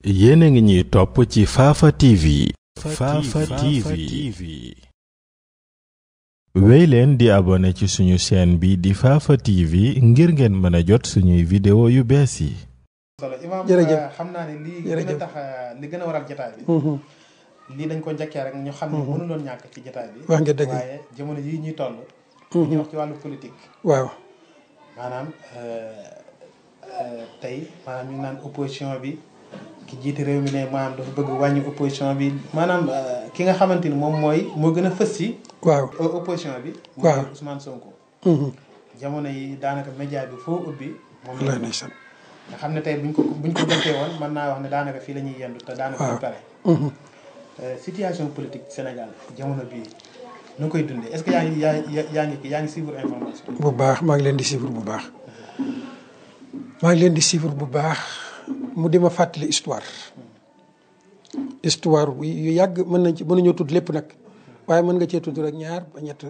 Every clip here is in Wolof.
yéen a ngi ñuy topp ci Fafa TV. Fafa TV. wéy leen di abonné ci suñu chaîne bi di Fafa TV ngir ngeen mën a jot suñuy vidéo yu bees yi. jërëjëf xam naa ne lii gën a tax li gën a waral jotaay bi. lii dañ ko njëkkee rek ñu xam ne mënuloon ñàkk ci jotaay bi. wax nga dëgg waaye jamono yii ñuy toll. ñu wax ci wàllu politique. waaw maanaam tey maanaam ñu naan opposition bi ki jiite réew mi ne maanaam dafa bëgg wàññi opposition bi maanaam ki nga xamante ni moom moo gën a fës ci. waaw opposition bi. waaw mooy Ousmane Sonko. jamono yi daanaka média bi foo ubbi. moom la ndeysaan nga xam ne tey buñ ko jëntee woon mën naa wax ne daanaka fii la ñuy yendu te daanaka du pare. situation politique Sénégal jamono bii nu koy dundee est-ce que yaa ngi suivre information. bu baax maa ngi leen di suivre bu baax mu di ma fàttali histoire yu yàgg mënuñoo tudd lépp nag waaye mën nga cee tudd rek ñaar ba ñett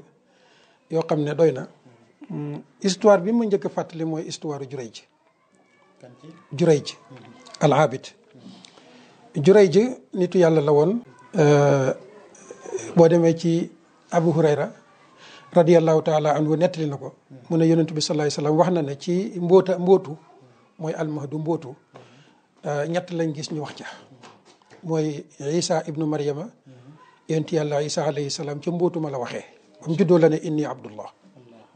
yoo xam ne doy na histoire bi ma njëkk a fàttali mooy histoire Jurayj al-Abid Jurayj nitu yàlla la woon boo demee ci Abu Hurayra radiyallahu taala anhu nettali na ko mu ne yonent bi sallallahu alayhi wasallam wax na ne ci mbootu mooy almahdu mbootu ñett lañ gis ñu wax ca mooy Isa ibnu Maryama yonent yàlla Isa alayhi salaam ca mbootu ma la waxee ba mu juddoo la ne inni abdullah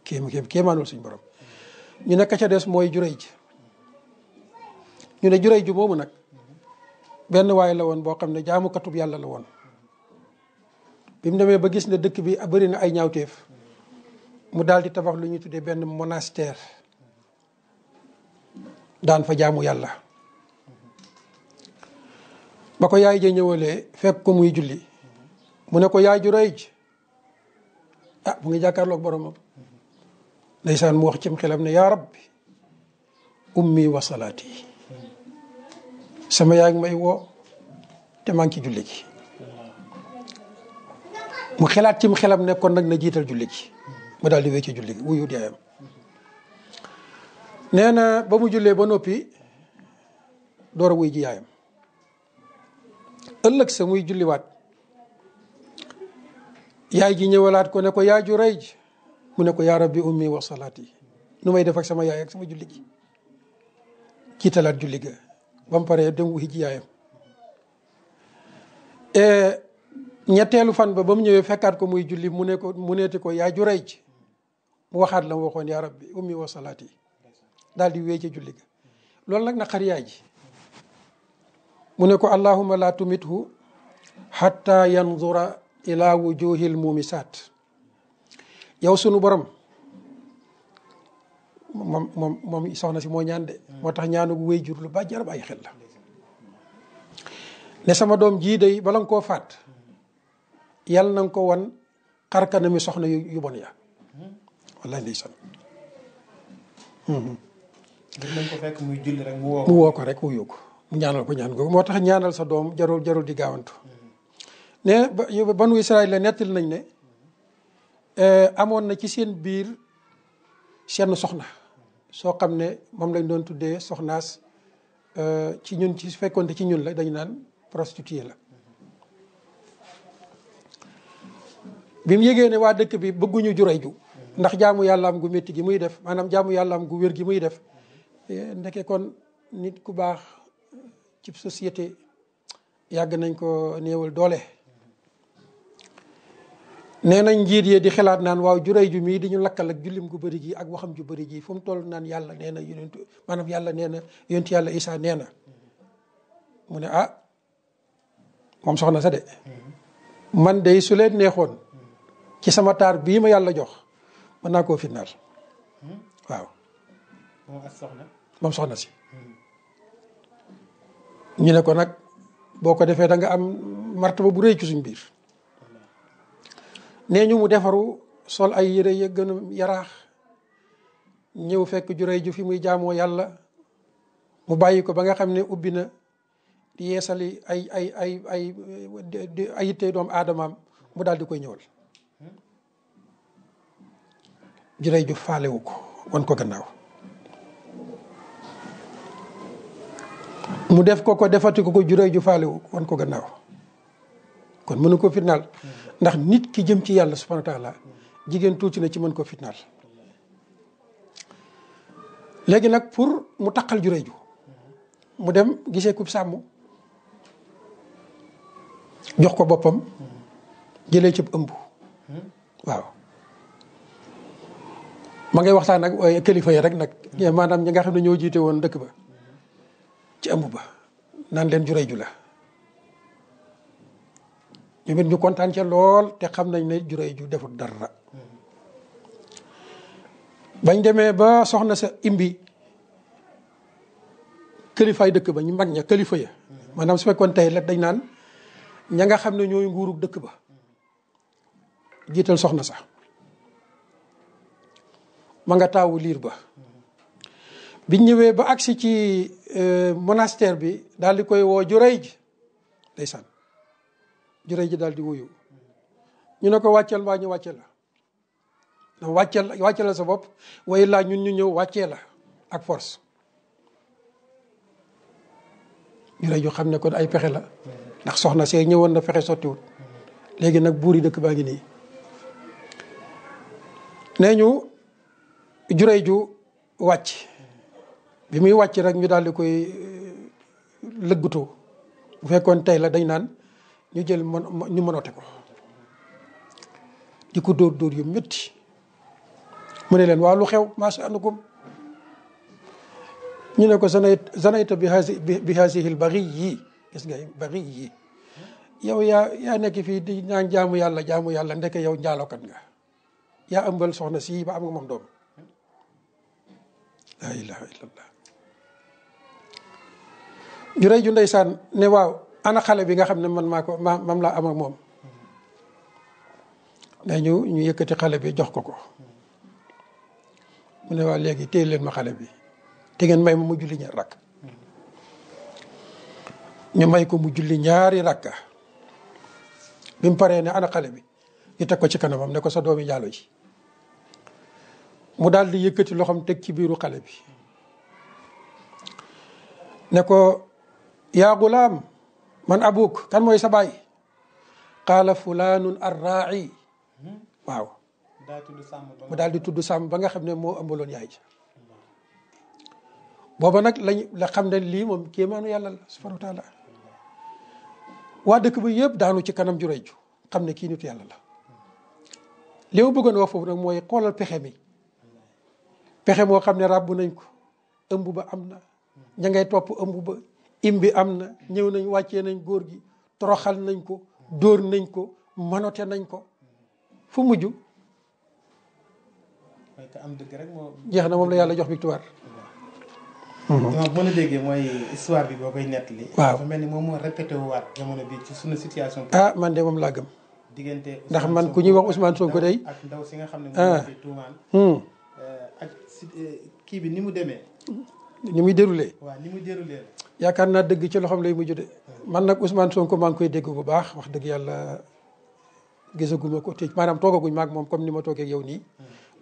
kéemaanul suñ borom ñu nekk ca des mooy Jurayj ñu ne Jurayj moomu nag benn waay la woon boo xam ne jaamukatub yàlla la woon bi mu demee ba gis ne dëkk bi bëri na ay ñaawteef mu daal di tabax lu ñuy tuddee benn monastère daan fa jaamu yàlla ba ko yaay ja ñëwalee fekk ko muy julli mu ne ko yaay Jurayj mu ngi jàkkaarloog boromam ndeysaan mu wax cim xelam ne yaa rabbi ummi wa salaati sama yaay may woo te maa ngi ci julli gi mu xelaat cim xelam ne kon nag na jiital julli gi mu daal di wéy ci julli gi wuyu yaayam nee na ba mu jullee ba noppi door a wuy ji yaayam ëllëg sa muy julliwaat yaay ji ñëwalaat ko ne ko yaa Jurayj mu ne ko yaa rabbi ummi wa salaati nu may def ak sama yaay ak sama julli gi jiitalaat julli ga ba mu paree dem wuy ji yaayam ñetteelu fan ba mu ñëwee fekkaat ko muy julli mu neeti ko yaa Jurayj mu waxaat la mu waxoon yaa rabbi ummi wa salaati daal di wéy ci julli ga loolu nag naqar yaay ji mu ne ko allahumma la tumithu hatta yanzura ila wujuhil mumisaat yow sunu borom moom soxna si moo ñaan de moo tax ñaanu wéy jur lu ba jarab ay xel la ne sama doom jii day bala nga koo faat yàlla na nga ko wan xarkana mi soxna yu bon ya wallahi ndeysaan nañ ko fekk muy julli rek mu woo ko rek wuyu ko mu ñaanal ko ñaan googu moo tax ñaanal sa doom jarul di gaawantu ne banu Israël la nettali nañ ne amoon na ci seen biir seen soxna soo xam ne moom lañ doon tuddee soxnaas ci ñun ci fekkoonte ci ñun la dañu naan prostituée la bi mu yëgee ne waa dëkk bi bëgguñu Jurayj ndax jaamu yàlla am gu métti gi muy def maanaam jaamu yàlla am gu wér gi muy def ndeke kon nit ku baax ci société yàgg nañ ko néewal doole nee nañ njiit yee di xalaat naan waaw Jurayj mii di ñu lakkal ak jullim gu bëri gi ak waxam ju bëri ji fu mu toll naan yàlla nee na yonentu maanaam yàlla nee na yonentu yàlla Isaa nee na mu ne moom soxna sa de man de su leen neexoon ci sama taar bii ma yàlla jox mën naa koo finnaal waaw moom soxna si ñu ne ko nag boo ko defee da nga am martaba bu rëy ci suñ biir nee ñu mu defaru sol ay yére ya gën a yaraax ñëw fekk Jurayj fi muy jaamoo yàlla mu bàyyi ko ba nga xam ne ubbi na di yeesali ay yitte doomu aadamaam mu daal di koy ñëwal Jurayj faalewu ko wan ko gannaaw mu def ko defati ko Jurayj ju faalewu wan ko gannaaw kon mënu ko fitnaal ndax nit ki jëm ci yàlla subhanahu wa taala jigéen tuuti na ci mën ko fitnaal léegi nag pour mu taqal Jurayj ju mu dem gisee ku sàmm jox ko boppam jëlee ci ëmb waaw ma ngay waxtaan ak kilifa yi rek nag maanaam ñi nga xam ne ñoo jiite woon dëkk ba ci ëmb ba naan leen Jurayj ju la ñu ñu kontaan ca lool te xam nañ ne Jurayj ju defut dara bañ demee ba soxna sa imbi kilifaay dëkk ba ñu mag ña kilifa ya maanaam su fekkoon tey la dañ naan ña nga xam ne ñooy nguurug dëkk ba jiital soxna sa ma nga taawu liir ba biñ ñëwee ba agsi ci monastère bi daal di koy woo Jurayj ndeysaan Jurayj daal di wuyu ñu ne ko wàcceel mbaa ñu wàcce la na wàcceel la sa bopp way laa ñun ñu ñëw wàccee la ak force Jurayj ju xam ne kon ay pexe la ndax soxna see ñëwoon na fexe sottiwut léegi nag buur yi dëkk baa ngi nii nee ñu Jurayj ju wàcc bi muy wàcc rek ñu daal di koy lëggatoo bu fekkoon tey la dañ naan ñu jël ñu mënote ko di ko dóor yu métti mu ne leen waaw lu xew maa sha'nukum ñu ne ko zanayta bi haasihi al-baghi yi gis nga baghi yi yow yaa nekk fii di ñaan jaamu yàlla ndeke yow njaalokat nga yaa ëmbal soxna si ba am nga moom doom la ilaha illallah Jurayj ju ndeysaan ne waaw ana xale bi nga xam ne man mam laa am ak moom ne ñu yëkkati xale bi jox ko mu ne waaw léegi téye leen ma xale bi te ngeen may ma mu julli ñaari rakk ñu may ko mu julli ñaari rakka bi mu paree ne ana xale bi ñu teg ko ci kanamam ne ko sa doomi jaalo ji mu daal di yëkkati loxoom teg ci biiru xale bi ne ko yaa gulaam man abuk kan mooy sa baay qaala fulaanun arraa'i waaw mu daal di tudd sàmm ba nga xam ne moo ëmbaloon yaay ja booba nag la xam ne lii moom kéemaanu yàlla la subhanahu wa taala waa dëkk bi yëpp daanu ci kanam Jurayj ju xam ne kii nitu yàlla la li ma bëggoon wax foofu nag mooy xoolal pexe moo xam ne ràbb nañ ko ëmb ba am na ña ngay topp ëmb ba imbi am na ñëw nañ wàccee nañ góor gi toroxal nañ ko dóor nañ ko manote nañ ko fu mujj am dëgg rek moo jeex na moom la yàlla jox victoire. donc mën a déggee mooy histoire bi boo koy nettali. waaw dafa mel ni moom moo répété wu waat jamono bi ci suñu situation. Man de moom laa gëm. diggante ndax man ku ñuy wax Ousmane Sonko day ak ndaw si nga xam ne moom fi tuumaan. ak kii bi ni mu demee. ni muy déroulé. waaw ni mu déroulé. yaakaar naa dëgg ci loxoom lay mujj de. man nag Ousmane Sonko maa ngi koy dégg bu baax wax dëgg yàlla gisaguma ko te maanaam toogaguñ maag moom comme ni ma toogee ak yow nii.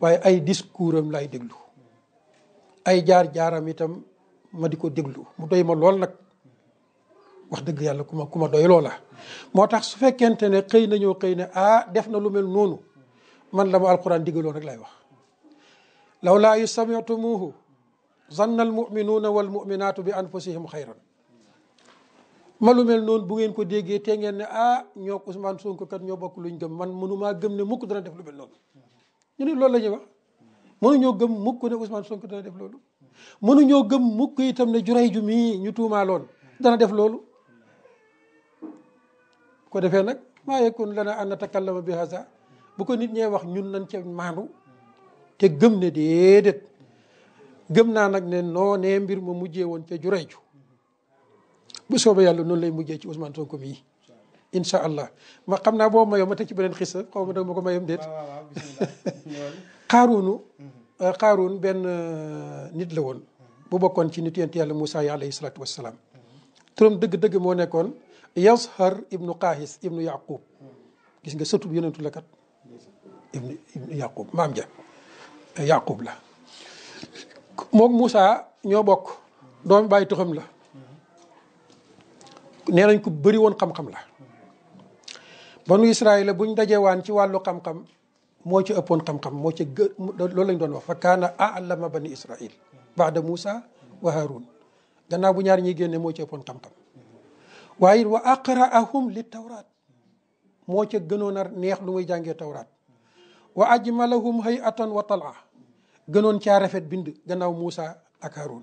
waaye ay discours am laay déglu. ay jaar-jaaram itam ma di ko déglu mu doy ma lool nag wax dëgg yàlla ku ma doy loola. moo tax su fekkente ne xëy ne def na lu mel noonu man la ma alquran digaloon rek lay wax. lawlaa iz sami'tumuuhu zanna almuminuuna walmuminaatu bi anfusihim xayran ma lu mel noonu bu ngeen ko déggee te ngeen ne ñoo Ousmane Sonko kat ñoo bokk luñ gëm man mënumaa gëm ne mukk dana def lu mel noonu. ñu ne loolu la ñuy wax mënuñoo gëm mukk ne Ousmane Sonko dana def loolu mënuñoo gëm mukk itam ne Jurayj ju mii ñu tuumaaloon dana def loolu. ko defee nag maa yakun lana an natakallama bi haza bu ko nit ñee wax ñun nañ ca maandu te gëm ne déedéet gëm naa nag ne noonee mbir ma mujjee woon ca Jurayj ju bu soobee yàlla noonu lay mujjee ci Ousmane Sonko mii incha allah ma xam naa boo mayoo ma teg ci beneen xisa xaw ma dag ma ko mayam déet. Qaaruun benn nit la woon bu bokkoon ci nit yonent yàlla Moussa yi alayhi salaatu wassalaam turam dëgg-dëgg moo nekkoon Yazhar ibnu Qaahis ibnu Yaqub gis nga sëtub yonentu la kat ibnu Yaqub maam ja Yaqub la moom Moussa ñoo bokk doomu bàyyi taxam la nee nañ ko bëri woon xam-xam la. banu Israayil buñ dajewaan ci wàllu xam-xam moo ci ëppoon xam-xam moo ci loolu lañ doon wax fa kaana a'lama bani Israayil baada Moussa wa Haroun gannaaw bu ñaar ñiy génne moo ci ëppoon xam-xam. waaye wa aqra'ahum li tawraat moo ca gënoon a neex lu muy jàngee tawraat wa ajmalahum hay'atan wa tal'a gënoon caa rafet bind gannaaw Moussa ak Haroun.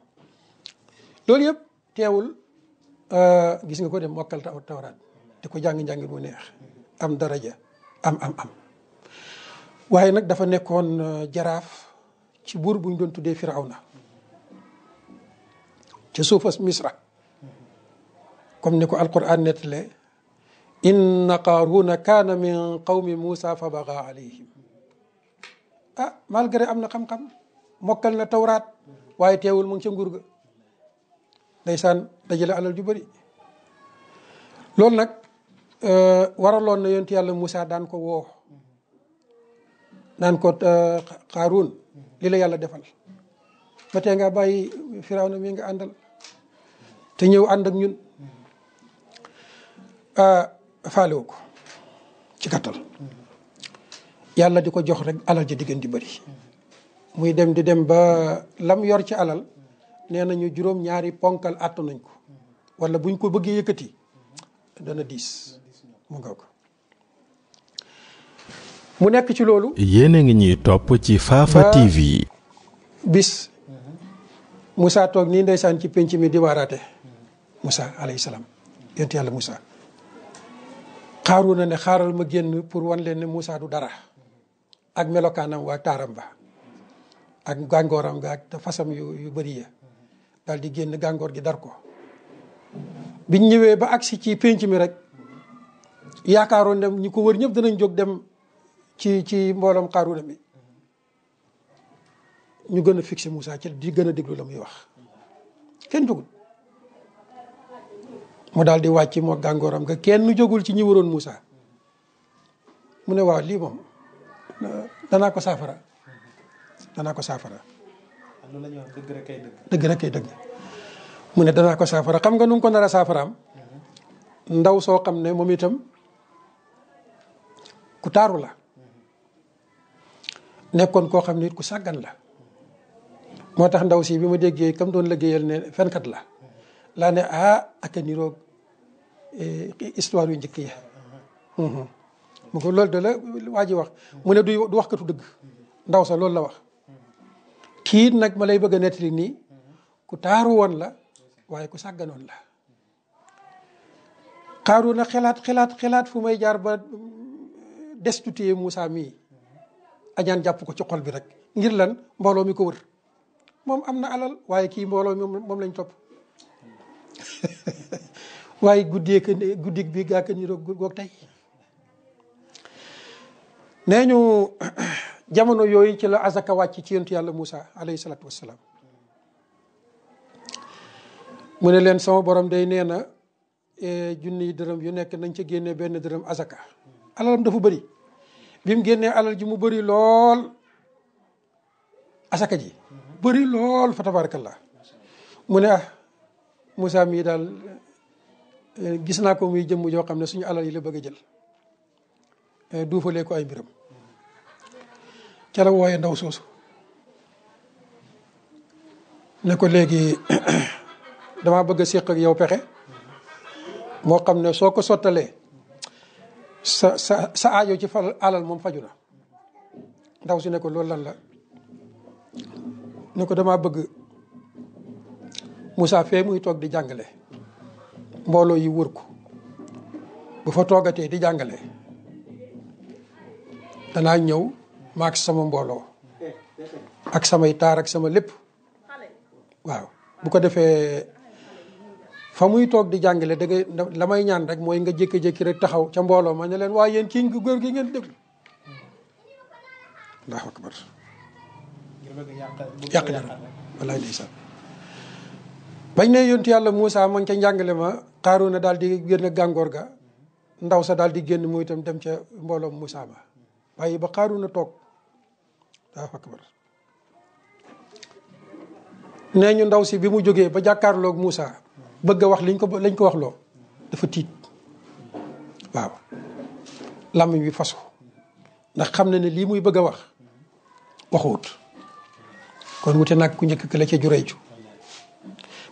loolu yëpp teewul gis nga ko dem mokkal tawraat di ko jàng-njàngin mu neex am daraja am waaye nag dafa nekkoon jaraaf ci buur bu ñu doon tuddee Firawna ca suufas Misra comme ni ko alquran nettale inna qaaruna kaana min qawmi Muusa fa baga alayhim malgré am na xam-xam mokkal na tawraat waaye teewul mu ngi ca nguur ga ndeysaan dajale alal ju bëri loolu nag waraloon na yonent yàlla Moussa daan ko woo naan ko Xaaruun li la yàlla defal ba tey nga bàyyi Firawna mi nga àndal te ñëw ànd ak ñun faalewu ko ci gàttal yàlla di ko jox rek alal ji diggante di bëri muy dem di dem ba lam yor ci alal nee nañu juróom-ñaari ponkal àttu nañ ko wala buñ ko bëggee yëkkati dana diis mu nga ko mu nekk ci loolu. yéen a ngi ñuy topp ci Fafa TV. bis Moussa toog nii ndeysaan ci penc mi di waaraate Moussa alayhi salaam yonent yàlla Moussa Xaaruuna ne xaaral ma génn pour wan leen ne Moussa du dara ak melokaanam waa taaram ba ak gàngooram ga ak fasam yu bëri ya daal di génn gàngoor gi dar ko biñ ñëwee ba agsi ci penc mi rek yaakaaroon dem ñi ko wër ñëpp danañ jóg dem ci mbooloom Xaaruuna mi ñu gën a fixé Moussa ci di gën a déglu la muy wax kenn jógul mu daal di wàcc moo gàngooram nga kenn jógul ci ñi waroon Moussa mu ne waaw lii moom danaa ko saafara loolu la ñuy wax dëgg rek kay dëgg. dëgg rek kay dëgg mu ne danaa ko saafara xam nga nu mu ko nar a saafaraam ndaw soo xam ne moom itam ku taaru la nekkoon koo xam ne it ku sàggan la moo tax ndaw si bi ma déggee kam doon liggéeyal ne fenkat la laa ne ak a niroog histoire yu njëkk yi mu ko loolu de la waa ji wax mu ne du waxkatu dëgg ndaw sa loolu la wax kii nag ma lay bëgg a nettali nii ku taaru woon la waaye ku sàgganoon la Xaaruuna xelaat fu may jaar ba destitué Moussa mii añaan jàpp ko ci xol bi rek ngir lan mbooloo mi ko wër moom am na alal waaye kii mbooloo mi moom lañ topp waaye guddik bi gaa ka niroog goog tey nee ñu jamono yooyu ci la azaka wàcc ci yontu yàlla Moussa alayhi salaatu wassalaam mu ne leen sama borom day nee na junniy dërëm yu nekk nañ ca génnee benn dërëm azaka alalam dafa bëri bi mu génnee alal ji mu bëri lool asaka ji bëri lool fa tabarakallah mu ne Moussa mii daal gis naa ko muy jëmm joo xam ne suñu alal yi la bëgg a jël duufalee ko ay mbiram ca la wooye ndaw soosu ne ko léegi dama bëgg a séq ak yow pexe moo xam ne soo ko sottalee sa aajo ci fa alal moom faju na ndaw si ne ko loolu lan la ne ko dama bëgg Moussa fee muy toog di jàngale mbooloo yi wër ko bu fa toogatee di jàngale danaa ñëw maak sama mbooloo ak samay taar ak sama lépp waaw bu ko defee fa muy toog di jàngale da ngay la may ñaan rek mooy nga jékki-jékki rek taxaw ca mbooloo ma ne leen waaye yéen kii góor gi ngeen déglu allahu akbar yàq dara wallaay ndeysaan bañ ne yontu yàlla Moussa ma ngi ca njàngale ma Xaaruuna daal di génn gàngoor ga ndaw sa daal di génn muy itam dem ca mbooloom Moussa ma waaye ba Xaaruuna toog allahu akbar nee ñu ndaw si bi mu jógee ba jàkkaarloog Moussa bëgg a wax lañ ko wax loo dafa tiit waaw làmmiñ wi fasu ndax xam na ne lii muy bëgg a wax waxuwut kon wute nag ku njëkk la ca jureeju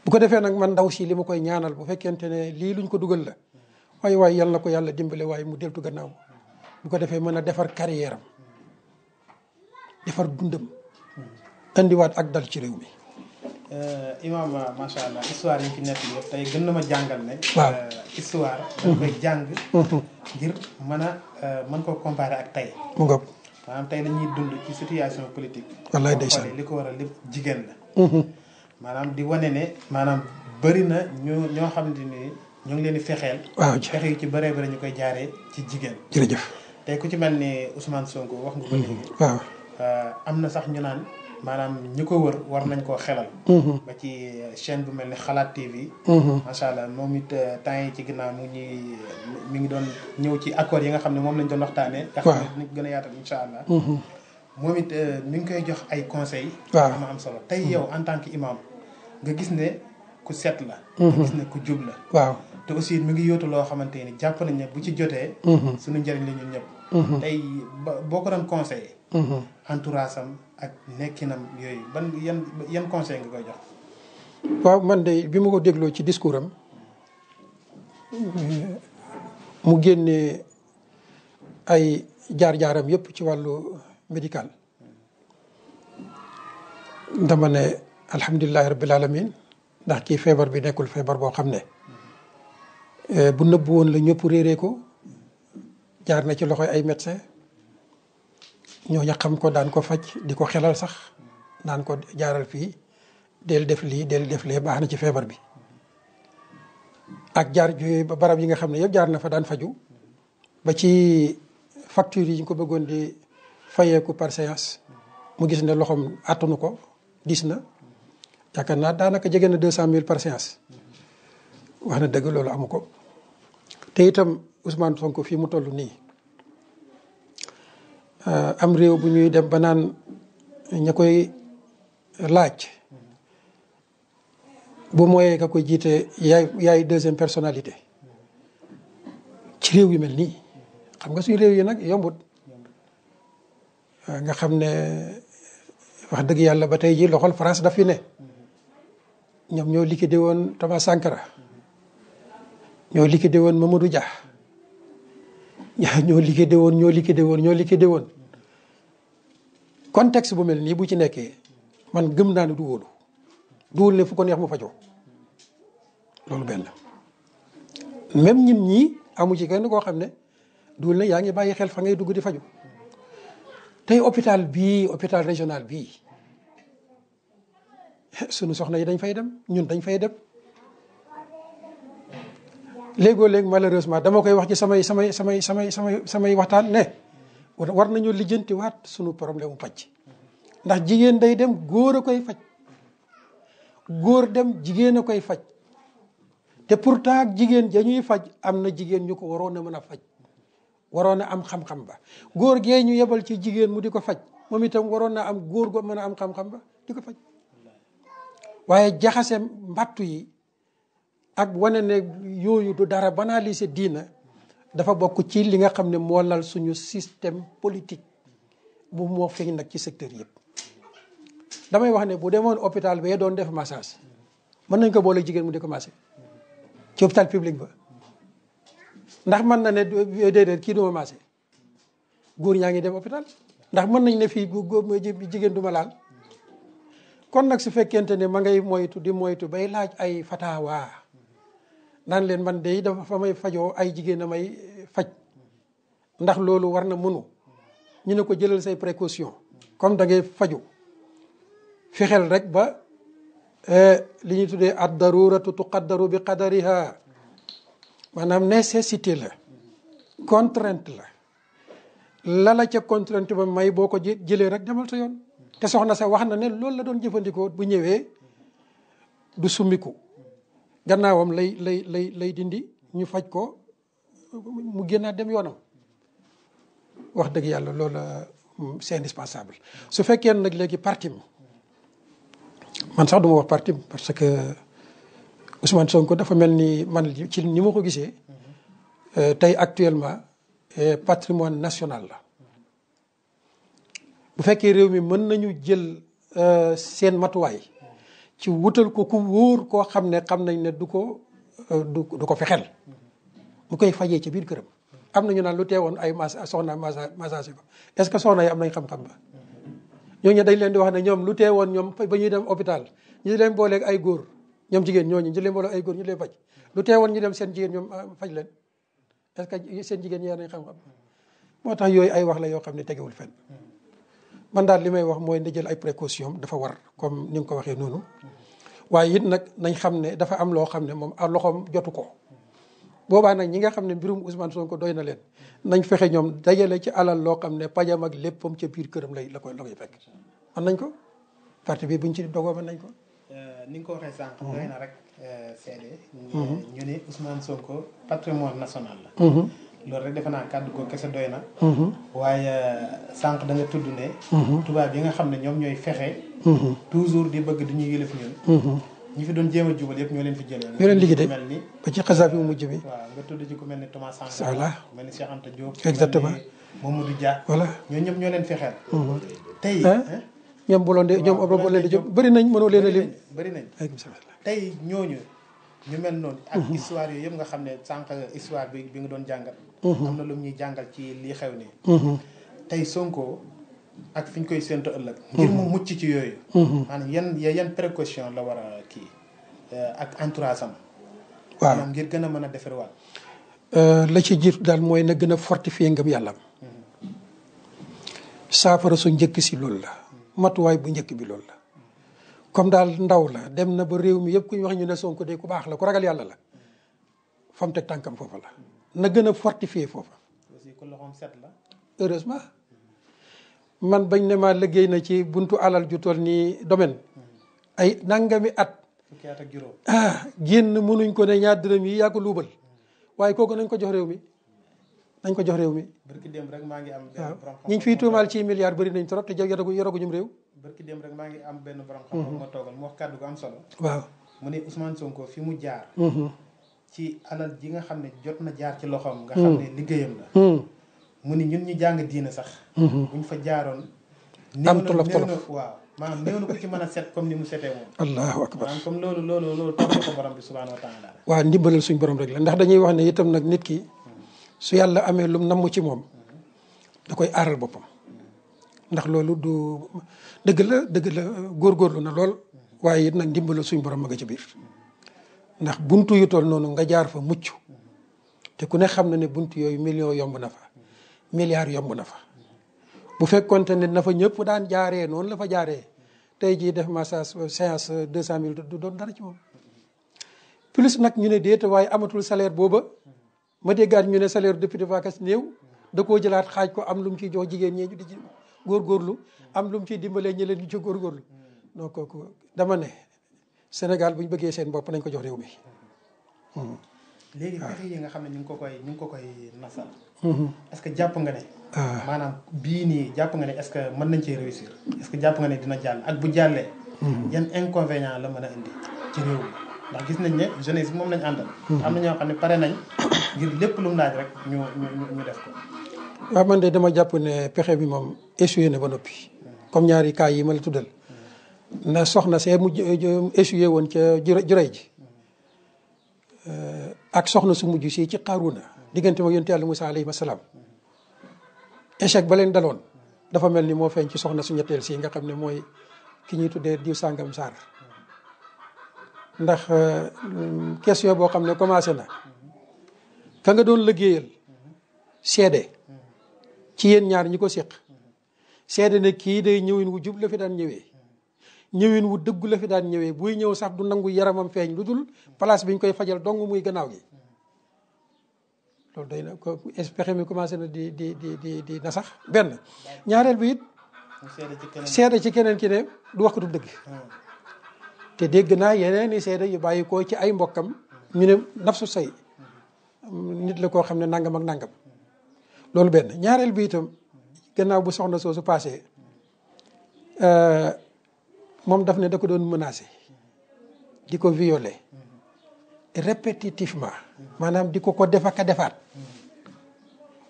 bu ko defee nag man ndaw si li ma koy ñaanal bu fekkente ne lii luñ ko dugal la waaye yal na ko yàlla dimbale waaye mu deltu gannaaw bu ko defee mën a defar carrière am defar dundam indiwaat ak dal ci réew mi. Imam macha allah histoire yi fi nekk yëpp tey gën na ma jàngal ne. waaw histoire. da koy jàng. ngir mën ko comparer ak tey. mu ngoog. maanaam tey dañuy dund ci situation politique. wallaay ndeysaan li ko waral lépp jigéen la. maanaam di wane ne maanaam bëri na ñoo xam ne ñoo ngi leen di fexeel. waaw fexe yu ci bëree bëri ñu koy jaaree ci jigéen. jërëjëf. tey ku ci mel ni Ousmane Sonko wax nga ko léegi. waaw am na sax ñu naan maanaam ñi ko wër war nañ koo xelal. ba ci chaîne bu mel ni Xalaat TV. macha allah moom it temps yi ci ginnaaw mi ngi doon ñëw ci accords yi nga xam ne moom lañ doon waxtaanee. nga xam ne dinañ gën a yaatal incha allah. moom it mi ngi koy jox ay conseils. waaw am solo tey yow en tant que imam nga gis ne ku set la. nga gis ne ku jub la. waaw te aussi mi ngi yóotu loo xamante ni jàpp nañ ne bu ci jotee. suñu njëriñ la ñun ñëpp. tey boo ko doon conseillé. entourage am ak nekkinam yooyu yan conseil nga koy jox. waaw man de bi ma ko dégloo ci discours am mu génnee ay jaar-jaaram yëpp ci wàllu médical dama ne alhamdulilahi rabbil alamin ndax kii feebar bi nekkul feebar boo xam ne bu nëbb woon la ñëpp réeree ko jaar na ci loxoy ay médecin ñooñu xam ko daan ko faj di ko xelal sax naan ko jaaral fii del def lii del def lee baax na ci feebar bi ak jaar barab yi nga xam ne yëpp jaar na fa daan faju ba ci facture yi ñu ko bëggoon di fayeeku par séance mu gis ne loxoom attanu ko dis na yaakaar naa daanaka jege na 200 000 par séance wax na dëgg loolu amu ko te itam Ousmane Sonko fii mu toll nii am réew bu ñuy dem ba naan ña koy laaj bu mooyee ka koy jiite yaay deuxième personnalité ci réew yu mel nii xam nga suñu réew yi nag yombut nga xam ne wax dëgg yàlla ba tey ji loxol France daf fi ne ñoom ñoo liquidé woon Thomas Sankara ñoo liquidé woon Mamadou Dia ñoo liquidé woon contexte bu mel nii bu ci nekkee man gëm naa ne du wóolu duwul ne fu ko neex mu fajoo loolu benn même ñun ñii amu ci kenn koo xam ne duwul ne yaa ngi bàyyi xel fa ngay dugg di faju tey hôpital régional bii sunu soxna yi dañ fay dem ñun dañ fay dem léegoo léegi malheureusement dama koy wax ci samay waxtaan ne war nañu lijjanti waat sunu problème mu paj ndax jigéen day dem góor a koy faj góor dem jigéen a koy faj te pourtant ak jigéen dañuy faj am na jigéen ñu ko waroon a mën a faj waroon a am xam-xam ba góor gee ñu yebal ci jigéen mu di ko faj moom itam waroon na am góor go mën a am xam-xam ba di ko faj waaye jaxase mbattu yi ak wane ne yooyu du dara banaliser diina dafa bokk ci li nga xam ne moo lal suñu système politique bu moo feeñ nag ci secteur yëpp damay wax ne bu demoon hôpital bee doon def massage mën nañ ko boole jigéen mu di ko massé ci hôpital public ba ndax mën na ne déedéet kii duma massé góor ñaa ngi dem hôpital ndax mën nañ ne fii jigéen duma laal kon nag su fekkente ne ma ngay moytu di moytu bay laaj ay fatawa naan leen man de dafa fa may fajoo ay jigéen a may faj ndax loolu war na mënu ñu ne ko jëlal say précaution comme da ngay faju fexeel rek ba li ñuy tuddee ad daruratu tuqaddaru bi qadariha maanaam nécessité la contrainte la la ca contrainte ba may boo ko jëlee rek demal sa yoon te soxna sa wax na ne loolu la doon jëfandikoo bu ñëwee du summiku gannaawam lay dindi ñu faj ko mu génnaat dem yoonam wax dëgg yàlla loolu c'est indispensable su fekkee nag léegi parti man sax duma wax parti parce que Ousmane Sonko dafa mel ni man ci ni ma ko gisee tey actuellement patrimoine national la bu fekkee réew mi mën nañu jël seen matuwaay ci wutal ko ku wóor koo xam ne xam nañ ne du ko fexel mu koy fajee ci biir këram. am na ñu naan lu teewoon ay soxna massage ko est-ce que soxna yi am nañ xam-xam ba ñooñu dañ leen di wax ne ñoom lu teewoon ñoom ba ñuy dem hôpital ñu leen booleeg ay góor ñoom jigéen ñooñu ñu leen booleeg ay góor ñu leen faj lu teewoon ñu dem seen jigéen ñoom faj leen est-ce que seen jigéen ñi yaa nañ xam-xam moo tax yooyu ay wax la yoo xam ne tegewul fenn man daal li may wax mooy na jël ay précaution dafa war comme ni nga ko waxee noonu waaye it nag nañ xam ne dafa am loo xam ne moom loxoom jotu ko boobaa nag ñi nga xam ne mbirum Ousmane Sonko doy na leen nañ fexe ñoom dajale ci alal loo xam ne pajam ak léppam ca biir këram la koy fekk mën nañ ko parti bi buñ ci dogoo mën nañ ko. ni nga ko waxee sànq. doy na rek seede. ñu ne Ousmane Sonko patrimoine national la. loolu rek defe naa kàddu ko kese doy na. waaye sànq da nga tudd ne. tubaab yi nga xam ne ñoom ñooy fexe. toujours di bëgg di ñu yëlëf ñun. ñi fi doon jéem a jubal yëpp ñoo leen fi jëlee. ñoo leen liggéey mel ni ba ci xasaab bi mu mujj bi. waaw nga tudd ci ku mel ni Thomas Sankara. voilà mel ni Cheikh Anta Diop. exactement Mamadou Dia. voilà ñooñu ñëpp ñoo leen fexeel. tey. ñoom bu loon de ñoom Abdoulaye Blondin Diop bëri nañ mënoo leen a lim. bëri nañ tey ñooñu ñu mel noonu. ak histoire yooyu yëpp nga xam ne sànq histoire bi nga doon jàngal. am na lu ñuy jàngal ci lii xew nii. tey Sonko ak fi ñu koy séntu ëllëg. ngir mu mucc ci yooyu. maanaam yan précaution la war a kii ak entourage am. waaw ngir gën a mën a defarwaat. la ci jiitu daal mooy na gën a fortifier ngëm yàllam. saafara su njëkk si loolu la. matuwaay bu njëkk bi loolu la. comme daal ndaw la dem na ba réew mi yëpp ku ñu wax ñu ne Sonko de ku baax la ku ragal yàlla la fa mu teg tànkam foofa la na gën a fortifier foofa. aussi ku loxoom set la. heureusement man bañ ne ma liggéey na ci buntu alal ju toll nii domaine ay nangami at. fukki at ak juróom. génn mënuñ ko ne ñaar dërëm yi yaa ko luubal waaye kooku nañ ko jox réew mi nañ ko jox réew mi. barki démb rek maa ngi am. waaw ñi ñu fiy tuumaal ci milliards bëri nañ trop te yoraguñu réew. barki démb rek maa ngi am benn borom xam-xam ma toogal mu wax kàddu gu am solo. waaw mu ne Ousmane Sonko fi mu jaar. ci alal ji nga xam ne jot na jaar ci loxoom. nga xam ne liggéeyam la. mu ni ñun ñu jàng diina sax. buñ fa jaaroon. am tolof waaw maanaam néew na ko ci mën a set comme ni mu setee moom. allahu akbar maanaam comme loolu topp ko borom bi subhaanahu wa taala. waaw ndimbalal suñ borom rek la ndax dañuy wax ne itam nag nit ki su yàlla amee lum namm ci moom da koy aaral boppam. ndax loolu du dëgg la góorgóorlu na lool waaye it nag ndimbalal suñ borom ma nga ci biir ndax buntu yu toll noonu nga jaar fa mucc te ku ne xam na ne buntu yooyu million yomb na fa milliards yomb na fa. bu fekkonte ne na fa ñëpp daan jaaree noonu la fa jaaree tey jii def massage séance 200 000 du doon dara ci moom. plus nag ñu ne déet waaye amatul salaire booba ma déggaat ñu ne salaire député vacances néew da koo jëlaat xaaj ko am lu mu ciy jox jigéen ñee ñu di ci góorgóorlu am lu mu ciy dimbalee ñi leen ñu ci góorgóorlu donc kooku dama ne Sénégal bu ñu bëggee seen bopp nañ ko jox réew mi. léegi pexe yi nga xam ne ñu ngi ko koy nasal. est-ce que jàpp nga ne. maanaam bii nii jàpp nga ne est-ce que mën nañ cee réussir est-ce que jàpp nga ne dina jàll ak bu jàllee. yan inconvénient la mën a indi ci réew mi ndax gis nañ ne jeunesse moom lañ àndal. am na ñoo xam ne pare nañ ngir lépp lu mu laaj rek ñu def ko. waaw man de dama jàpp ne pexe bi moom échoué na ba noppi. comme ñaari cas yi ma la tuddal. na soxna see mu échoué woon ca Jurey ji. ak soxna su mujj si ci Qaruna diggante ma yonent Yàlla Musaa alayhi salaam échec ba leen daloon dafa mel ni moo feeñ ci soxna su ñetteel si nga xam ne mooy ki ñuy tuddee diw sàngam saar ndax question boo xam ne commencé na ka nga doon liggéeyal seede ci yéen ñaar ñi ko séq seede ne kii day ñëwin wu jub la fi daan ñëwee ñëwin wu dëggu la fi daan ñëwee buy ñëw sax du nangu yaramam feeñ lu dul place bi ñu koy fajal dong muy gannaaw gi loolu day na ko pexe mi commencé na di na sax benn ñaareel bi it seede ci keneen ki ne du wax ko du dëgg te dégg naa yeneen i seede yu bàyyi ko ci ay mbokkam ñu ne nafsu say nit la koo xam ne nangam ak nangam loolu benn ñaareel bi itam gannaaw bu soxna soosu passé moom daf ne da ko doon menacé di ko violé répétitivement maanaam di ko def ak a defaat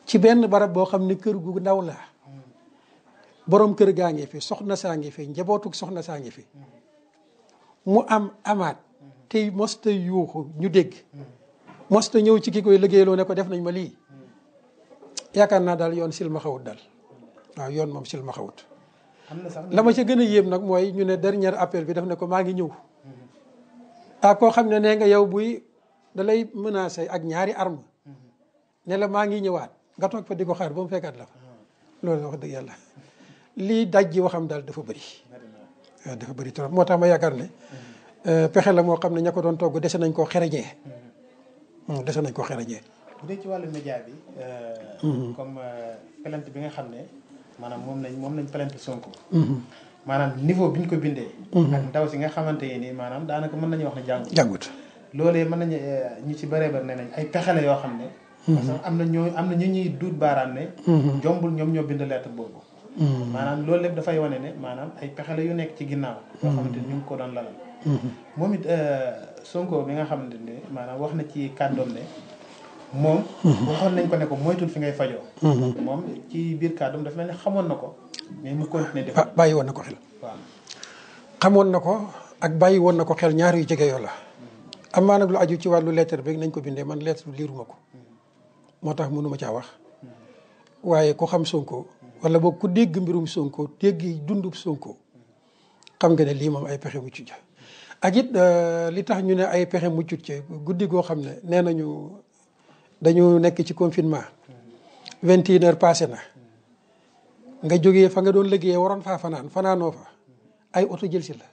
ci benn barab boo xam ne kër gu ndaw la borom kër gaa ngi fi soxna saa ngi fi njabootuk soxna saa ngi fi mu amaat tey mosta yuuxu ñu dégg mosta ñëw ci ki koy liggéeyloo ne ko def nañ ma lii yaakaar naa daal yoon silma xawut daal waaw yoon moom silma xawut la ma ca gën a yéem nag mooy ñu ne dernier appel bi daf ne ko maa ngi ñëw koo xam ne nee nga yow buy da lay menacé ak ñaari arme ne la maa ngi ñëwaat nga toog fa di ko xaar ba mu fekkaat la fa loolu wax dëgg yàlla lii daj ji waxam daal dafa bëri waaw dafa bëri trop moo tax ma yaakaar ne pexe la moo xam ne ña ko doon togg dese nañ koo xereñee dese nañ koo xereñee bu dee ci wàllu média bi comme plainte bi nga xam ne maanaam moom lañ plainte Sonko maanaam niveau bi ñu ko bindee ak ndaw si nga xamante ni maanaam daanaka mën nañu wax ne jàngut loolee mën nañu ñu ci bëree bëri ne nañ ay pexe la yoo xam ne parce que am na ñu ñuy duut baaraan ne jombul ñoom ñoo bind lettre boobu maanaam loolu lépp dafay wane ne maanaam ay pexe la yu nekk ci ginnaaw yoo xamante ni ñu ngi ko doon lalal moom it Sonko bi nga xamante ne maanaam wax na ci kàddoom ne moom waxoon nañ ko ne ko moytul fi ngay fajoo moom ci biir kàddoom dafa mel ne xamoon na ko mais mu continuer def bàyyi woon na ko xel waaw xamoon na ko ak bàyyi woon na ko xel ñaar yu jege yoo la amaa nag lu aju ci wàllu lettre bi nañ ko bindee man lettre bi liiruma ko moo tax mënuma caa wax waaye ku xam Sonko wala boog ku dégg mbirum Sonko dégg dundub Sonko xam nga ne lii moom ay pexe muccut ca ak it li tax ñu ne ay pexe muccut ca guddi goo xam ne nee nañu dañu nekk ci confinement 21 heures passé na nga jógee fa nga doon liggéeyee waroon faa fanaanoo fa ay oto jël si la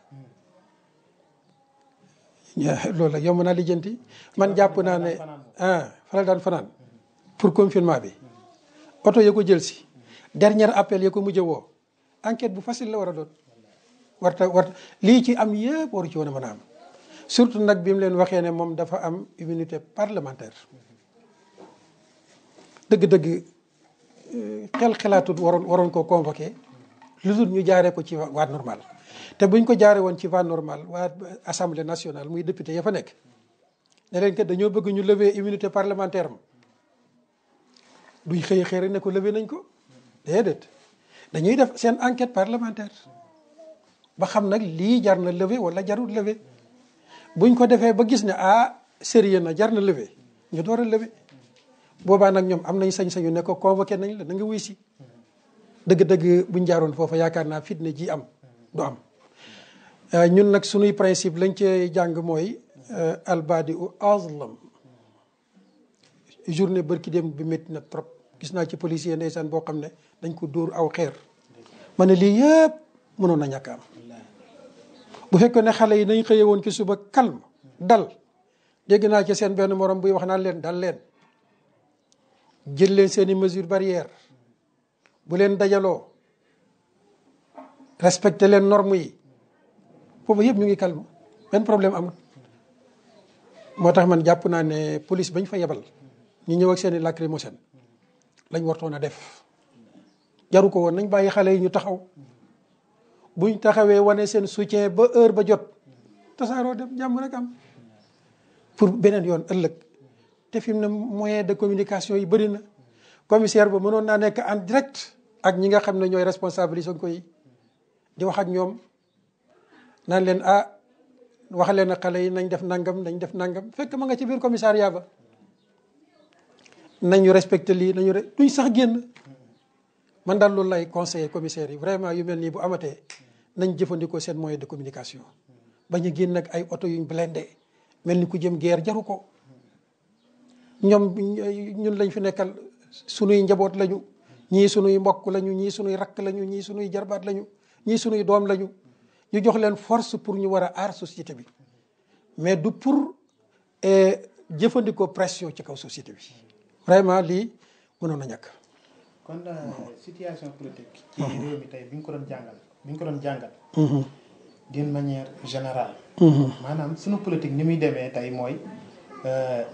loolu la yomb naa lijjanti man jàpp naa ne fa la daan fanaan pour confinement bi oto ya ko jël si dernier appel ya ko mujj woo enquête bu facile la war a doon warta lii ci am yëpp waru ci woon a mën a am surtout nag bi mu leen waxee ne moom dafa am immunité parlementaire dëgg-dëgg xelaatut waroon koo convoqué lu dul ñu jaaree ko ci voie normale te buñ ko jaaree woon ci voie normale waa assemblée nationale muy député ya fa nekk ne leen kat dañoo bëgg ñu lever immunité parlementaire am duñ xëy rek ne ko lever nañ ko déedéet dañuy def seen enquête parlementaire ba xam nag lii jar na lever wala jarul lever buñ ko defee ba gis ne sérieux na jar na lever ñu door a lever boobaa nag ñoom am nañ sañ-sañu ne ko convoqué nañ la na nga wuy si dëgg-dëgg buñ jaaroon foofa yaakaar naa fitne ji am du am ñun nag sunuy principe lañ cee jàng mooy albadi u azlam journée bërki dem bi métti na trop gis naa ci policier ndeysaan boo xam ne dañ ko dóor aw xeer ma ne lii yëpp mënoon na ñàkk am bu fekkoon ne xale yi nañ xëye woon ci suba calme dal dégg naa ci seen benn morom buy wax naan leen dal leen jël leen seeni mesure barrière bu leen dajaloo respecté leen norme yi foofu yëpp ñu ngi calme benn problème amul moo tax man jàpp naa ne police bañ fa yebal ñu ñëw ak seeni lacrymogène lañ wartoon a def jaru ko woon nañ bàyyi xale yi ñu taxaw buñ taxawee wane seen soutien ba heure ba jot tasaaroo dem jàmm rek am pour beneen yoon ëllëg te fi mu ne moyen de communication yi bëri na commissaire ba mënoon naa nekk en direct ak ñi nga xam ne ñooy responsable yi Sonko yi di wax ak ñoom naan leen wax leen ak xale yi nañ def nangam fekk ma nga ci biir commissariat ba nañu respecté lii duñ sax génn man daal loolu lay conseiller commissaire yi vraiment yu mel nii bu amatee nañ jëfandikoo seen moyen de communication bañ a génn nag ay oto yuñ blindé mel ni ku jëm guerre jaru ko ñoom ñun lañ fi nekkal sunuy njaboot lañu ñii sunuy mbokk lañu ñii sunuy rakk lañu ñii sunuy jarbaat lañu ñii sunuy doom lañu ñu jox leen force pour ñu war a aar société bi mais du pour jëfandikoo pression ci kaw société bi vraiment lii mënoon na ñàkk. kon situation politique. ci réew mi tey bi ñu ko doon jàngal. d'une manière générale. maanaam sunu politique ni muy demee tey mooy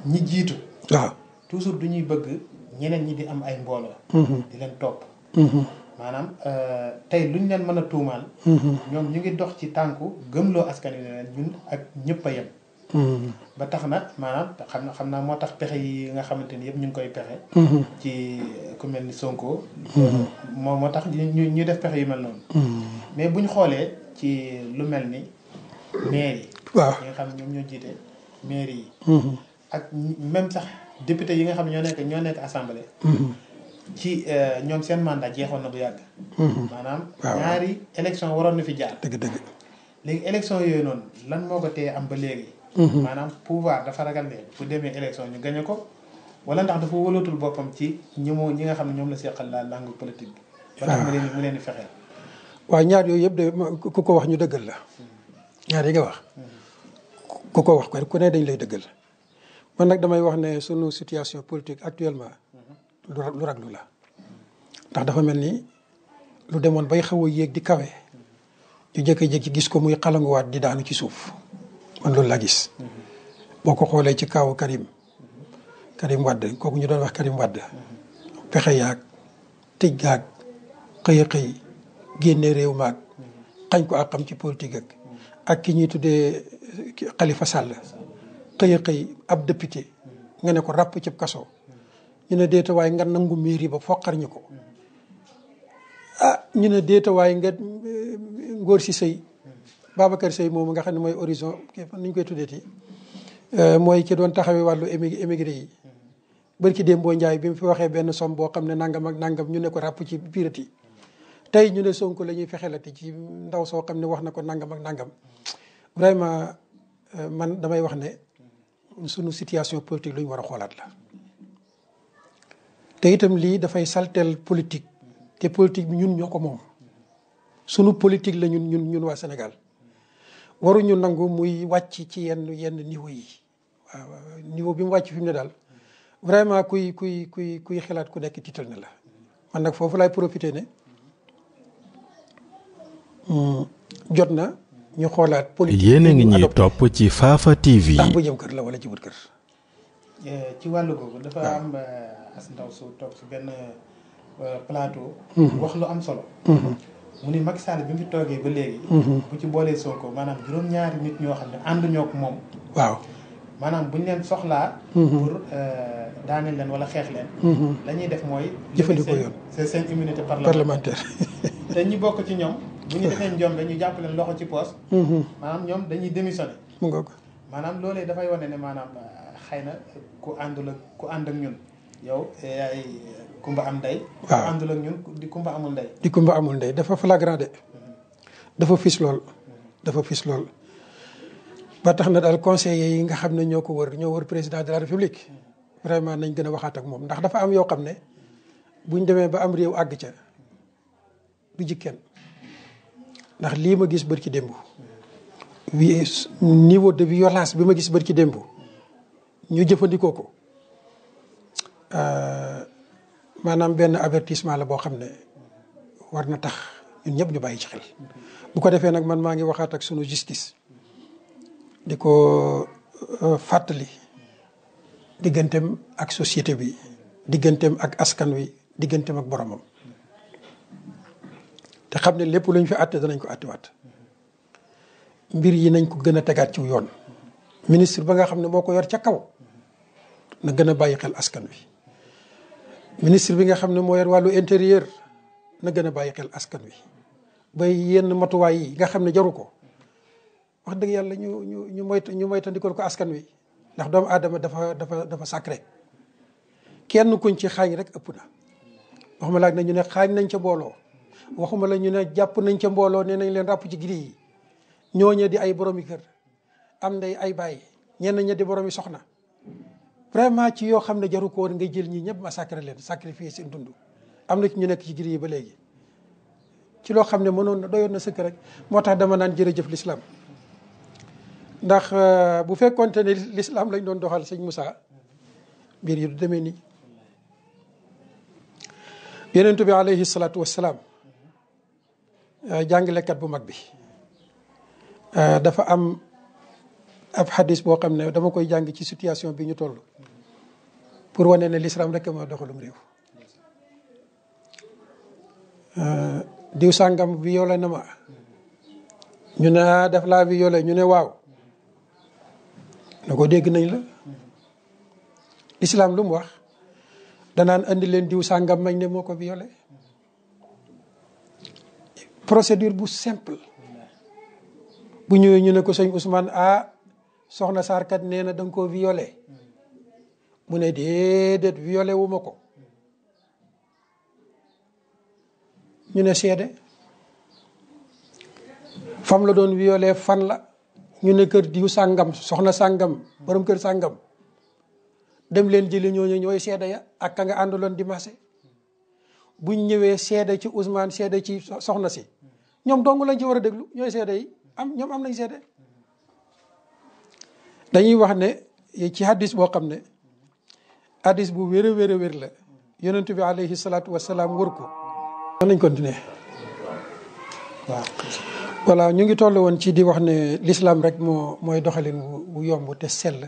ñi jiitu. waaw toujours du ñuy bëgg ñeneen ñi di am ay mbooloo. di leen topp. maanaam tey luñ leen mën a tuumaal. ñoom ñu ngi dox ci tànku gëmloo askan wi ne leen ñun ak ñëpp a yem. ba tax na maanaam xam naa moo tax pexe yi nga xamante ni yëpp ñu ngi koy pexe. ci ku mel ni Sonko. moo tax ñu def pexe yu mel noonu. mais bu ñu xoolee ci lu mel ni maire yi. waaw ñi nga xam ne ñoom ñoo jiite maire yi. ak même sax député yi nga xam ne ñoo nekk assemblée. ci ñoom seen mandat jeexoon na bu yàgg. maanaam ñaari élection waroon na fi jaar. dëgg. léegi élection yooyu noonu lan moo ko téye am ba léegi. maanaam pouvoir dafa ragal ne bu demee élection ñu gañe ko wala ndax dafa wëlootul boppam ci ñi nga xam ne ñoom la seqal la langue politique bi. ba tax mu leen di fexeel. waaw ñaar yooyu yëpp de ku ko wax ñu dëggal la. ñaar yi nga wax. ku ko wax ku ne dañ lay dëggal. man nag damay wax ne sunu situation politique actuellement. lu raglu la. ndax dafa mel ni lu demoon bay xaw a yéeg di kawe. ñu jékki-jékki gis ko muy xalanguwaat di daanu ci suuf. man loolu laa gis. boo ko xoolee ci kaawu Karim Wade kooku ñu doon wax Karim Wade. pexe yaag tëj gaag xëy génne réew maag xañ ko ak xam ci politique ak ki ñuy tuddee Khalifa Sall. xëy ab député nga ne ko ràpp ci kaso. ñu ne déeta waaye nga nangu mairie ba foqar ñu ko. ñu ne déeta waaye nga ngóor si sëy Babacar Seye moomu nga xam ne mooy horizon ni ñu koy tuddeeti mooy ki doon taxawee wàllu émigré yi. bari ki Dembo Ndiaye bi mu fi waxee benn somme boo xam ne nangam ak nangam ñu ne ko ràpp ci pirati tey ñu ne Sonko la ñuy fexelati ci ndaw soo xam ne wax na ko nangam ak nangam vraiment man damay wax ne sunu situation politique lu ñu war a xoolaat la. te itam lii dafay saltel politique te politique bi ñun ñoo ko moom sunu politique la ñun waa Sénégal waruñu nangu muy wàcc ci yenn niveau yi waaw niveau bi mu wàcc fi mu ne daal vraiment kuy xalaat ku nekk tiital na la. man nag foofu laay profité ne jot na ñu xoolaat politique. yéen a ngi ñuy topp ci Fafa TV. ndax bu jëm kër la wala ci wut kër. ci wàllu googu dafa am as ndaw su toog si benn plateau. wax lu am solo. mu ni Macky Sall bi mu fi toogee ba léegi. bu ci boolee Sonko maanaam juróom-ñaari nit ñoo xam ne ànd ñoo ko moom. waaw maanaam bu ñu leen soxlaa. pour daaneel leen wala xeex leen. la ñuy def mooy. jëfandikoo yoon c'est seen immunité parlementaire. te ñi bokk ci ñoom. bu ñu defee njombe ñu jàpp leen loxo ci poos. maanaam ñoom dañuy démissionné. mu ngoog maanaam loolee dafay wane ne maanaam xëy na ku ànd ak ñun yow yaay kumba am ndey. waaw ku àndul ak ñun di kumba amul ndey. di kumba amul ndey dafa flagrant de. dafa fis lool. ba tax na daal conseillers yi nga xam ne ñoo wër président de la république. vraiment nañ gën a waxaat ak moom ndax dafa am yoo xam ne buñ demee ba am réew àgg ca du jikkeen ndax lii ma gis bërki démb. niveau de violence bi ma gis bërki démb ñu jëfandikoo ko maanaam benn avertissement la boo xam ne war na tax ñun ñëpp ñu bàyyi ci xel. bu ko defee nag man maa ngi waxaat ak sunu justice di ko fàttali digganteem ak société bi digganteem ak askan wi digganteem ak boromam te xam ne lépp lu ñu fi àtte danañ ko àttewaat mbir yi nañ ko gën a tegaat ci yoon. ministre ba nga xam ne moo ko yor ca kaw na gën a bàyyi xel askan wi ministre bi nga xam ne moo yor wàllu intérieur na gën a bàyyi xel askan wi bay yenn matuwaay yi nga xam ne jaru ko wax dëgg yàlla ñu moytandikul ko askan wi ndax doomu aadama dafa sacré kenn kuñ ci xaañ rek ëpp na. waxuma laaj na ñu ne xaañ nañ ca mbooloo waxuma la ñu ne jàpp nañ ca mbooloo nee nañ leen ràpp ci giri yi ñooñe di ay boromi kër am nday ay bàyyi ñenn ña di boromi soxna vraiment ci yoo xam ne jaru ko woon ngay jël ñi ñëpp massacré leen sacrifier seen dund. am na ci ñu nekk ci giri yi ba léegi ci loo xam ne mënoon na doyoon na sëkk rek moo tax dama naan jërëjëf l'islam ndax bu fekkonte ne l'islam lañ doon doxal sëñ Moussa mbir yi du demee nii. yonent bi alayhi salaatu wassalaam jàngalekat bu mag bi dafa am ab xadis boo xam ne dama koy jàng ci situation bi ñu toll pour wane ne l'islam rek moo doxalum réew. diw sàngam violé na ma ñu ne daf laa violé ñu ne waaw na ko dégg nañ la. Islam lu mu wax danaan andi leen diw sàngam mañ ne moo ko violé. procédure bu simple. bu ñëwee ñu ne ko sëñ Ousmane soxna Sarkat nee na da nga koo violé. mu ne déedéet violé wu ma ko. ñu ne seede. fam la doon violé fan la. ñu ne kër diw sàngam soxna sàngam borom kër sàngam. dem leen jëli ñooñu ñooy seede ya ak ka nga àndaloon di marché. buñ ñëwee seede ci Ousmane seede ci soxna si. ñoom dong lañ ci war a déglu ñooy seede yi ñoom am nañ seede. dañuy wax ne ci hadis boo xam ne hadis bu wér a wér a wér la yonent bi alayhi salaatu wasalaam wër ko. mën nañ continuer. waaw. voilà ñu ngi toll woon ci di wax ne l'islam rek mooy doxalin wu yomb te sell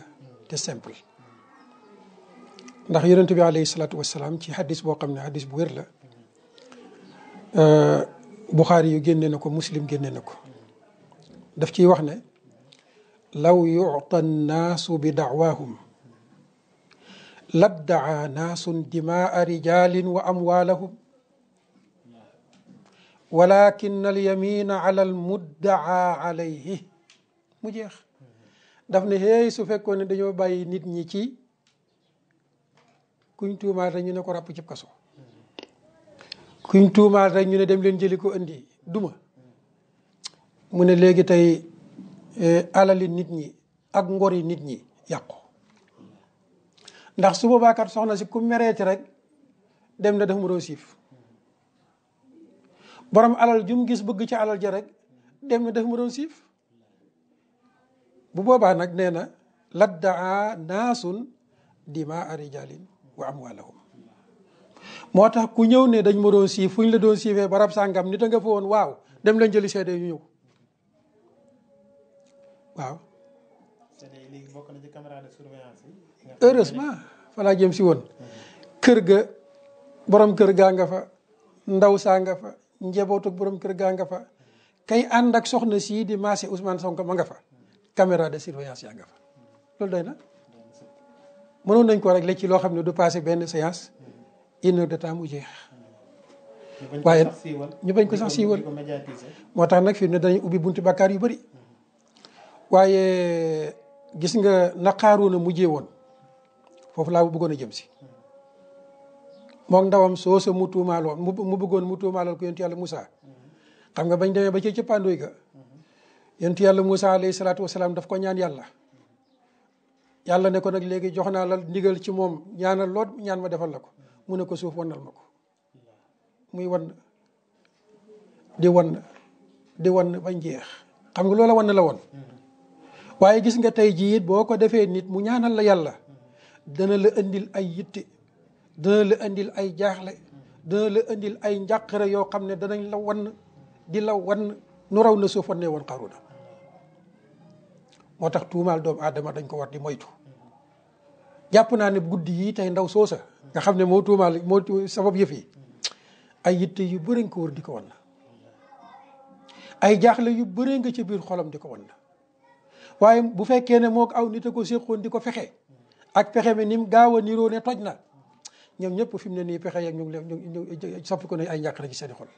te simple. ndax yonent bi alayhi salaatu wasalaam ci hadis boo xam ne hadis bu wér la. Buxaari yu génne na ko Muslim génne na ko daf ciy wax ne law yu'ta nnaasu bi da'waahum labdaa naasun dimaa rijalin wa amwaalahum walakin alyamina ala almuddaa alayhi mu jeex. daf ne hey su fekkoon ne dañoo bàyyi nit ñi ci kuñ tuumaal rek ñu ne ko ràpp cib kaso. kuñ tuumaal rek ñu ne dem leen jëli ko indi duma. mu ne léegi tey alali nit ñi ak ngori nit ñi yàqu. ndax su boobaa kat soxna si ku mereeti rek dem na def mu doon siif. borom alal jum gis bëgg ci alal ja rek dem na def mu doon siif. bu boobaa nag nee na laddaa naasun dimaa rijalin wa amwaalahum. moo tax ku ñëw ne dañ ma doon siif fu ñu la doon siifee barab sàngam nit a nga fa woon waaw dem lañ jëli seede yu ñëw waaw. seede yi léegi bokk na ci caméra de surveillance yi. heureusement fa laa jëm si woon. kër ga borom kër gaa nga fa ndaw saa nga fa njabootu borom kër gaa nga fa kay ànd ak soxna sii di maase Ousmane Sonko ma nga fa caméra de surveillance yaa nga fa loolu doy na. mënoon nañ ko régler ci loo xam ne du passé benn séance. une heure de temps mu jeex. waaye ñu bañ ko sax siiwal moo tax nag fi mu ne dañuy ubbi bunti bakkaar yu bëri. waaye gis nga naqaaru na mujjee woon foofu laa bëggoon a jëm si. moom ndawam soosa mu tuumaaloon mu bëggoon mu tuumaaloon ko yontu yàlla Moussa. xam nga bañ demee ba ci cëppaandoy ga yontu yàlla Moussa alayhi salaatu wasalaam daf ko ñaan yàlla. yàlla ne ko nag léegi jox naa la ndigal ci moom ñaanal lool ñaan ma defal la ko. mu ne ko suuf wannal ma ko muy wann di wann bañ jeex. xam nga loola wann la woon. waaye gis nga tey jii it boo ko defee nit mu ñaanal la yàlla dana la indil ay yitte dana la indil ay jaaxle dana la indil ay njàqare yoo xam ne danañ la wann di la wann nu raw na suuf wannee woon Qaruna. moo tax tuumaal doomu aadama dañ ko war di moytu. jàpp naa ne guddi yi tey ndaw soosa nga xam ne moo tuumaal moo sabab yëf yi ay yitte yu bëri nga ko wër di ko wan. ay jaaxle yu bëri nga ci biir xolam di ko wan. waaye bu fekkee ne moo aw nit a ko séqoon di ko fexe ak pexe mi ni mu gaaw a niroo ne toj na ñoom ñëpp fi mu ne nii pexe yeeg ñu ngi soppi ko ne ay njàqare ci seen xol.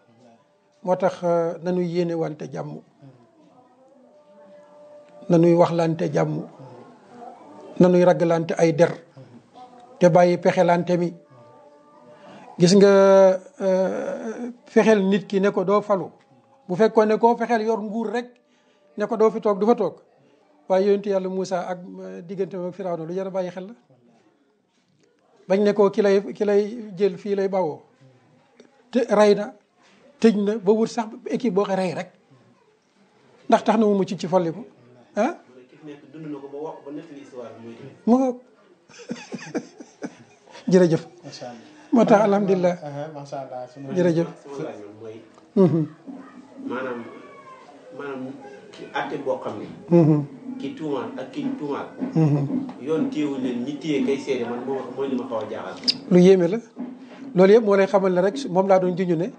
moo tax nanuy yéene wante jàmm nanuy waxlante jàmm nanuy raggalante ay der te bàyyi pexelante mi. gis nga fexeel nit ki ne ko doo falu bu fekkoon ne koo fexeel yor nguur rek ne ko doo fi toog du fa toog waaye yonentu yàlla Moussa ak diggante ak Firawna lu jar a bàyyi xel la. bañ ne ko ki lay jël fii lay bawoo te rey na tëj na ba wut sax équipe boo ko rey rek ndax tax na mu mucc ci folli ko ah. mu nga jërëjëf. moo tax alhamdulilah. jërëjëf. maanaam àtte boo xam ne. ki tuumaal ak ki tuumaal. yoon téewul leen ñi téye kay seede man mooy li ma xaw a jaaxal. lu yéeme la loolu yëpp moo lay xamal ne rek moom laa doon junj ne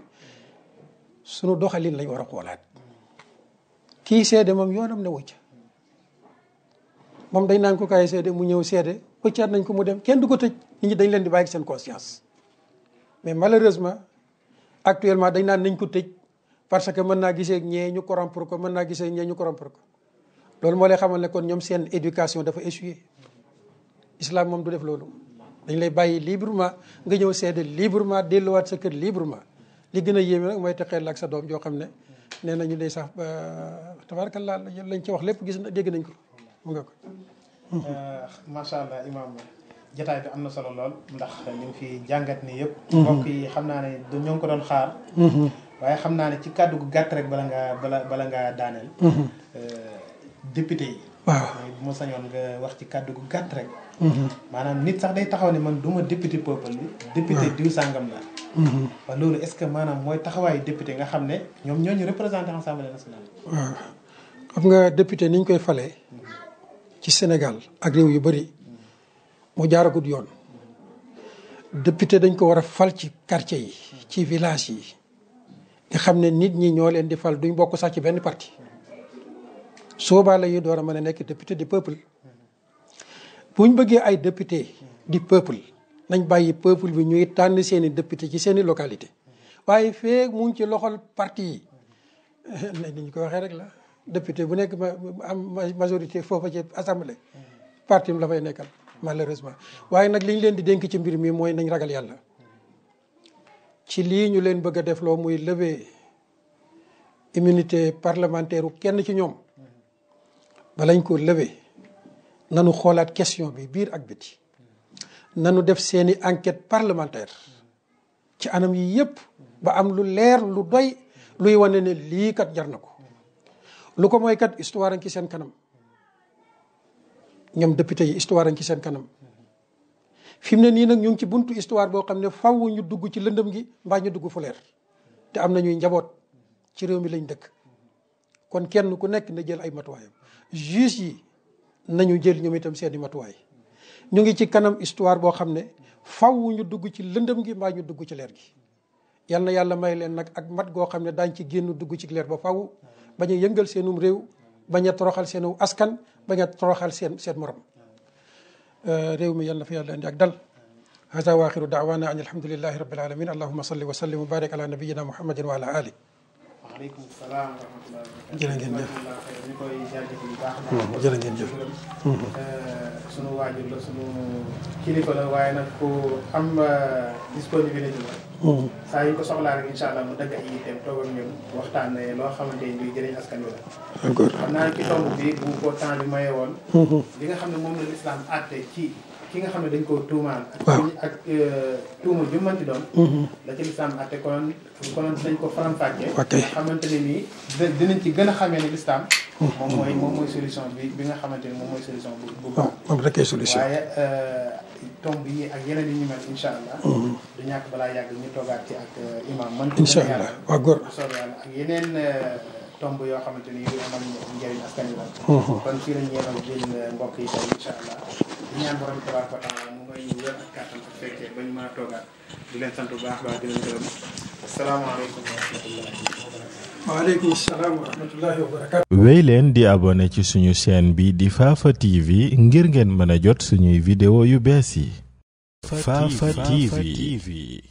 sunu doxalin lañ war a xoolaat kii seede moom yoonam ne wucc moom dañ naan ko kaay seede mu ñëw seede pëccaat nañ ko mu dem kenn du ko tëj nit ñi dañ leen di bàyyi seen conscience. mais malheureusement actuellement dañ naan nañ ko tëj parce que mën naa gisee ak ñee ñu corrompre ko mën naa gisee ak ñee ñu corrompre ko loolu moo lay xamal ne kon ñoom seen éducation dafa échoué. islam moom du def loolu dañ lay bàyyi librement nga ñëw seede librement delluwaat sa kër librement li gën a yéeme nag mooy texeel ak sa doom joo xam ne nee nañu day sax tabarakallah lañ ci wax lépp gis na dégg nañ ko mu nga ko. macha allah imaam jotaay bi am na solo lool ndax li mu fi jàngat ni yëpp. mbokk yi xam naa ne ñoo ngi ko doon xaar. waaye xam naa ne ci kàddu gu gàtt rek bala ngaa daaneel. député yi. waaw bu ma sañoon nga wax ci kàddu gu gàtt rek. maanaam nit sax day taxaw ne man du ma député peuple bi. député diw sàngam la. waaw loolu est-ce que maanaam mooy taxawaayu député nga xam ne ñoom ñoo ñu représenté assemblée nationale. waaw xam nga député ni ñu koy falee. ci Sénégal ak réew yu bari mu jaaragut yoon. député dañ ko war a fal ci quartier yi ci village yi nga xam ne nit ñi ñoo leen di fal duñ bokk sax ci benn parti. soobaa la ñuy door a mën a nekk député du peuple buñ bëggee ay député du peuple nañ bàyyi peuple bi ñuy tànn seeni député ci seeni localité waaye feeg mu ngi ci loxol parti yi ni ñu ko waxee rek la député bu nekk am majorité foofa ci assemblée parti la fay nekkal malheureusement. waaye nag li ñu leen di dénk ci mbir mi mooy nañ ragal yàlla ci lii ñu leen bëgg a def loo muy lever immunité parlementaire u kenn ci ñoom. balañ ko lever nanu xoolaat question bi biir ak biti nanu def seeni enquête parlementaire ci anam yi yëpp ba am lu leer lu doy luy wane ne lii kat jar na ko lu ko mooy kat histoire ci seen kanam ñoom député yi histoire ci seen kanam fi mu ne nii nag ñu ngi ci buntu histoire boo xam ne faw ñu dugg ci lëndëm gi mbaa ñu dugg fu leer te am na ñuy njaboot ci réew mi lañ dëkk kon kenn ku nekk na jël ay matuwaayam. juge yi nañu jël ñoom itam seeni matuwaay ñu ngi ci kanam histoire boo xam ne faw ñu dugg ci lëndëm gi mbaa ñu dugg ci leer gi yal na yàlla may leen nag ak mat goo xam ne daañ ci génn dugg ci leer ba faw bañ a yëngal seenum réew bañ a toroxal seenu askan bañ a toroxal seen morom réew mi yal na fi yàlla indi ak dal hada wa axiru daawana an alhamdulillahi rabbil alamin allahumma salli wa sallim wa barik ala nabiyyina muhammadin wa ala ali. waaleykum salaam wa rahmatulah. jërë ngeen jëf ñu koy jaajëf bu baax. jërë ngeen jëf. sunu waajur la sunu kilifa la waaye nag ku am disponibilité la. saa yu ko soxlaa rek incha allah mu dagg ay itam toog ak ñun waxtaanee loo xamante ni luy jëriñ askan wi la. d'accord xam naa ci tomb bi bu ko temps bi maye woon. li nga xam ne moom la lislaam àtte ci ki nga xam ne dañ koo tuumaal. ak tuuma ju mënti doon. la ci lislaam àtte konoon dañ ko faram-fàccee. nga xamante ne nii dinañ ci gën a xamee ne lislaam moom mooy solution bi nga xamante ne moom mooy solution bu baax. moom rek solution waaye tomb yi ak yeneen yi ñu mel incha allah. du ñàkk balaa yàgg ñu toogaat ci ak imam man. incha allah waaw góor soobee yàlla ak yeneen tomb yoo xamante ni yu amal njëriñ askan wi la. kon fii la ñu yemal jël mbokk yi tey incha allah. di ñaan borom tabaaraka wa taala mu may ñu wér ak kàttan ak fekkee bañ mën a toogaat di leen sant bu baax baax di leen gërëm asalaamaaleykum wa rahmatullahi wa barakatuh. waaleykum salaam wa rahmatullahi wa barakatuh. wéy leen di abonné ci suñu chaîne bi di Fafa TV ngir ngeen mën a jot suñuy vidéo yu bees yi. Fafa TV.